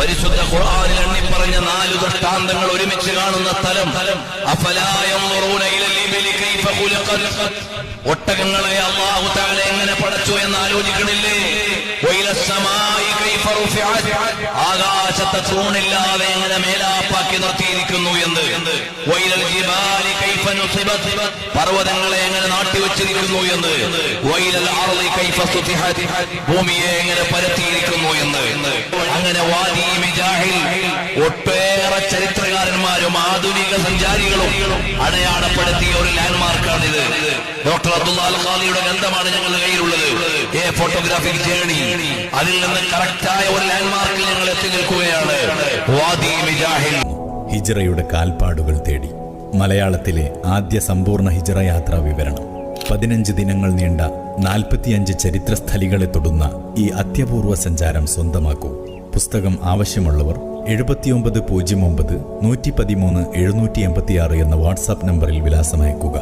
പരിശുദ്ധ ഖുർആനിൽ എണ്ണിപ്പറഞ്ഞ 4 ദൃഷ്ടാന്തങ്ങൾ ഒരുമിച്ച് കാണുന്ന സ്ഥലം. അഫലാ യൻദുറൂന ഇലൽ ഇബിലി കൈഫ ഖുലിഖത്, ഒട്ടകങ്ങളെ അല്ലാഹു തആല എങ്ങനെ പടച്ചു എന്ന് ആലോചിക്കണില്ലേ? വഇലസ് സമായി കൈഫ റുഫിഅത്, ആകാശത്തെ തൂണില്ലാതെ എങ്ങനെ മേലാപ്പാക്കി നിർത്തിയിരിക്കുന്നു എന്ന്. വഇലൽ ജിബാലി കൈഫ നുസിബത്, പർവ്വതങ്ങളെ എങ്ങനെ നാട്ടിവെച്ചിരിക്കുന്നു എന്ന്. വഇലൽ അർളി കൈഫ സുതിഹത്, ഭൂമിയെ എങ്ങനെ പരത്തിയിരിക്കുന്നു എന്ന്. അങ്ങനെ വാദി മിജാഹിൽ ഒട്ടേറെ ചരിത്രകാരന്മാരും ആധുനിക സഞ്ചാരികളും അടയാളപ്പെടുത്തിയ ഒരു ലാൻഡ്മാർക്കാണിത്. ഡോക്ടർ അബ്ദുള്ള അൽ ഖാദിയുടെ ഗ്രന്ഥമാണ് ഞങ്ങളുടെ കയ്യിലുള്ളത്, എ ഫോട്ടോഗ്രാഫിക് ജേണി. അതിൽ നിന്ന് കറക്റ്റായ ഒരു ലാൻഡ്മാർക്കിൽ ഞങ്ങൾ എത്തി നിൽക്കുകയാണ്, വാദി മിജാഹിൽ. ഹിജ്റയുടെ കാൽപ്പാടുകൾ തേടി മലയാളത്തിലെ ആദ്യ സമ്പൂർണ്ണ ഹിജ്റ യാത്രാ വിവരണം. 15 ദിനങ്ങൾ നീണ്ട 45 ചരിത്രസ്ഥലികളെ തൊടുന്ന ഈ അത്യപൂർവ സഞ്ചാരം സ്വന്തമാക്കൂ. പുസ്തകം ആവശ്യമുള്ളവർ 7909 113 786 എന്ന വാട്സാപ്പ് നമ്പറിൽ വിലാസമയക്കുക.